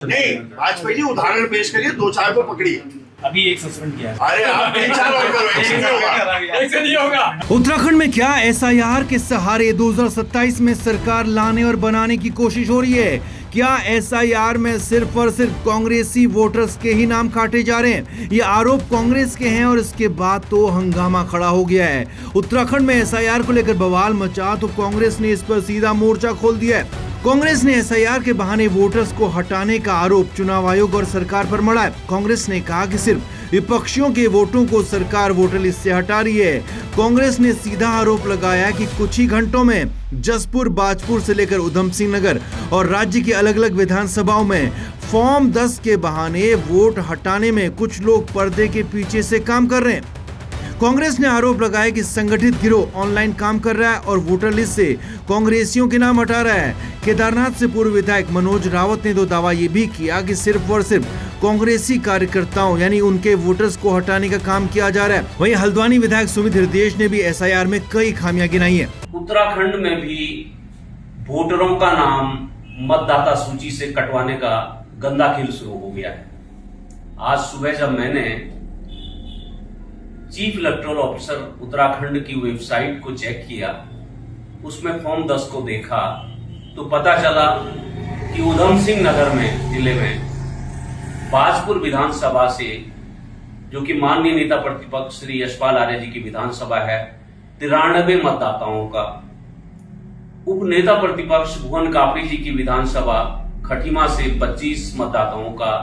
नहीं, वाजपेयी जी उदाहरण पेश करिए, दो चार को पकड़िए। अभी एक सस्पेंड किया है। अरे आप 3-4 और करो, ऐसे नहीं होगा। ऐसे नहीं होगा। उत्तराखंड में क्या एसआईआर के सहारे 2027 में सरकार लाने और बनाने की कोशिश हो रही है? क्या एसआईआर में सिर्फ और सिर्फ कांग्रेसी वोटर्स के ही नाम काटे जा रहे हैं? ये आरोप कांग्रेस के हैं और इसके बाद तो हंगामा खड़ा हो गया है। उत्तराखंड में एसआईआर को लेकर बवाल मचा तो कांग्रेस ने इस पर सीधा मोर्चा खोल दिया है। कांग्रेस ने एसआईआर के बहाने वोटर्स को हटाने का आरोप चुनाव आयोग और सरकार पर मढ़ा है। कांग्रेस ने कहा कि सिर्फ विपक्षियों के वोटों को सरकार वोटर लिस्ट से हटा रही है। कांग्रेस ने सीधा आरोप लगाया कि कुछ ही घंटों में जसपुर, बाजपुर से लेकर उधम सिंह नगर और राज्य की अलग अलग विधानसभाओं में फॉर्म 10 के बहाने वोट हटाने में कुछ लोग पर्दे के पीछे से काम कर रहे हैं। कांग्रेस ने आरोप लगाया कि संगठित गिरोह ऑनलाइन काम कर रहा है और वोटर लिस्ट से कांग्रेसियों के नाम हटा रहा है। केदारनाथ से पूर्व विधायक मनोज रावत ने तो दावा ये भी किया कि सिर्फ और सिर्फ कांग्रेसी कार्यकर्ताओं यानी उनके वोटर्स को हटाने का काम किया जा रहा है। वहीं हल्द्वानी विधायक सुमित हृदयेश ने भी एसआईआर में कई खामियां गिनाई है। उत्तराखंड में भी वोटरों का नाम मतदाता सूची से कटवाने का गंदा खेल शुरू हो गया है। आज सुबह जब मैंने चीफ इलेक्टोरल ऑफिसर उत्तराखंड की वेबसाइट को चेक किया, उसमें फॉर्म 10 को देखा तो पता चला कि उधम सिंह नगर में जिले में बाजपुर विधानसभा से, जो कि माननीय नेता प्रतिपक्ष श्री यशपाल आर्य जी की विधानसभा है, 93 मतदाताओं का, उप नेता प्रतिपक्ष भुवन काफरी जी की विधानसभा खटीमा से 25 मतदाताओं का,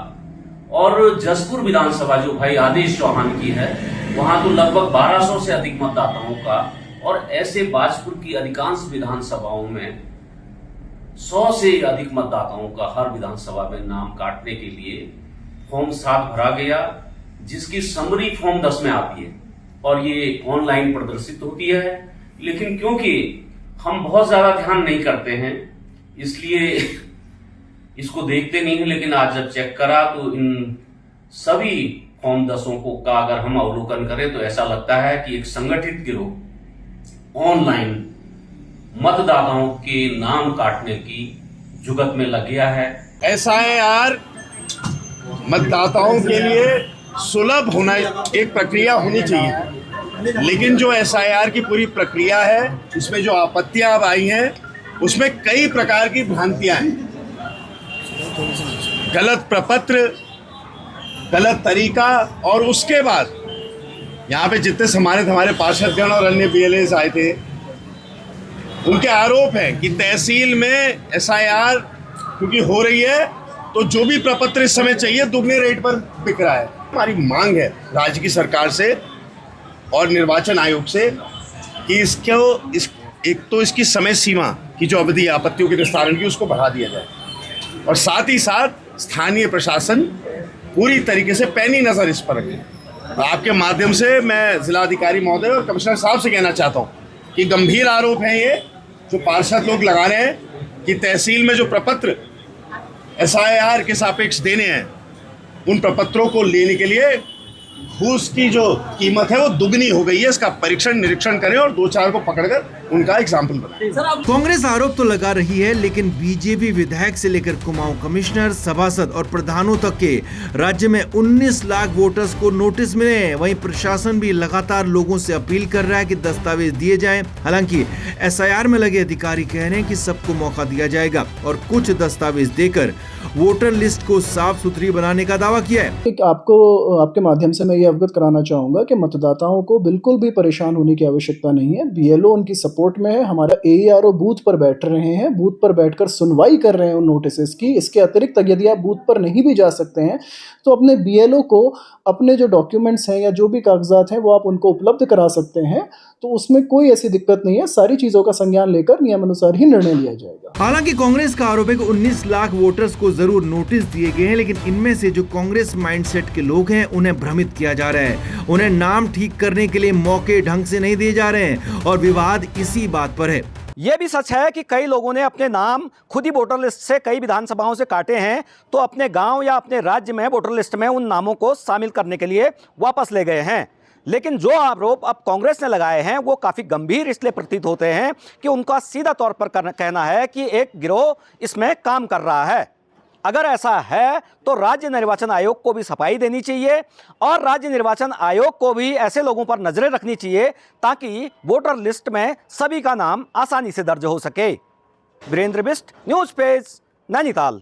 और जसपुर विधानसभा जो भाई आदेश चौहान की है, वहां तो लगभग 1200 से अधिक मतदाताओं का, और ऐसे बाजपुर की अधिकांश विधानसभाओं में 100 से अधिक मतदाताओं का हर विधानसभा में नाम काटने के लिए फॉर्म 7 भरा गया, जिसकी समरी फॉर्म 10 में आती है और ये ऑनलाइन प्रदर्शित होती है। लेकिन क्योंकि हम बहुत ज्यादा ध्यान नहीं करते हैं, इसलिए इसको देखते नहीं है। लेकिन आज जब चेक करा तो इन सभी फॉर्म 10 को का अगर हम अवलोकन करें तो ऐसा लगता है कि एक संगठित गिरोह ऑनलाइन मतदाताओं के नाम काटने की जुगत में लग गया है। एसआईआर मतदाताओं के लिए सुलभ होना एक प्रक्रिया होनी चाहिए, लेकिन जो एसआईआर की पूरी प्रक्रिया है, इसमें जो आपत्तियां अब आई हैं, उसमें कई प्रकार की भ्रांतियां हैं। गलत प्रपत्र, गलत तरीका, और उसके बाद यहाँ पे जितने सम्मानित हमारे पार्षदगण और अन्य बीएलएस आए थे, उनके आरोप है कि तहसील में एसआईआर क्योंकि हो रही है तो जो भी प्रपत्र इस समय चाहिए दुगने रेट पर बिक रहा है। हमारी मांग है राज्य की सरकार से और निर्वाचन आयोग से कि एक तो इसकी समय सीमा की जो अवधि आपत्तियों के निस्तारण की, उसको बढ़ा दिया जाए, और साथ ही साथ स्थानीय प्रशासन पूरी तरीके से पैनी नज़र इस पर रखे। आपके माध्यम से मैं जिलाधिकारी महोदय और कमिश्नर साहब से कहना चाहता हूँ कि गंभीर आरोप है ये जो पार्षद लोग लगा रहे हैं कि तहसील में जो प्रपत्र एसआईआर के सापेक्ष देने हैं, उन प्रपत्रों को लेने के लिए घूस की जो कीमत है वो दुगनी हो गई है। इसका परीक्षण निरीक्षण करें और 2-4 को पकड़कर उनका एग्जाम्पल बनाएं। कांग्रेस आरोप तो लगा रही है, लेकिन बीजेपी विधायक से लेकर कुमाऊं कमिश्नर, सभासद और प्रधानों तक के राज्य में 19 लाख वोटर्स को नोटिस मिले हैं। वहीं प्रशासन भी लगातार लोगों से अपील कर रहा है कि दस्तावेज दिए जाएं। हालांकि एसआईआर में लगे अधिकारी कह रहे हैं कि सबको मौका दिया जाएगा और कुछ दस्तावेज देकर वोटर लिस्ट को साफ सुथरी बनाने का दावा किया है। आपके माध्यम से मैं ये अवगत कराना चाहूंगा कि मतदाताओं को बिल्कुल भी परेशान होने की आवश्यकता नहीं है। बीएलओ उनकी सपोर्ट में है। हमारा एईआरओ बूथ पर बैठ रहे हैं, बूथ पर बैठकर सुनवाई कर रहे हैं उन नोटिस की। इसके अतिरिक्त यदि आप बूथ पर नहीं भी जा सकते हैं तो अपने बीएलओ को अपने जो डॉक्यूमेंट्स हैं या जो भी कागजात हैं वो आप उनको उपलब्ध करा सकते हैं। तो उसमें कोई ऐसी दिक्कत नहीं है। सारी चीजों का संज्ञान लेकर नियमानुसार ही निर्णय लिया जाएगा। हालांकि कांग्रेस का आरोप है कि 19 लाख वोटर्स को जरूर नोटिस दिए गए हैं, लेकिन इनमें से जो कांग्रेस माइंडसेट के लोग हैं उन्हें भ्रमित किया जा रहा है। उन्हें नाम ठीक करने के लिए मौके ढंग से नहीं दिए जा रहे हैं और विवाद इसी बात पर है। ये भी सच है कि कई लोगों ने अपने नाम खुद ही वोटर लिस्ट से कई विधानसभाओं से काटे हैं, तो अपने गांव या अपने राज्य में वोटर लिस्ट में उन नामों को शामिल करने के लिए वापस ले गए हैं। लेकिन जो आरोप अब कांग्रेस ने लगाए हैं वो काफी गंभीर इसलिए प्रतीत होते हैं कि उनका सीधा तौर पर कहना है कि एक गिरोह इसमें काम कर रहा है। अगर ऐसा है तो राज्य निर्वाचन आयोग को भी सफाई देनी चाहिए और राज्य निर्वाचन आयोग को भी ऐसे लोगों पर नजरें रखनी चाहिए ताकि वोटर लिस्ट में सभी का नाम आसानी से दर्ज हो सके। Virendra Bisht, news page, Nainital.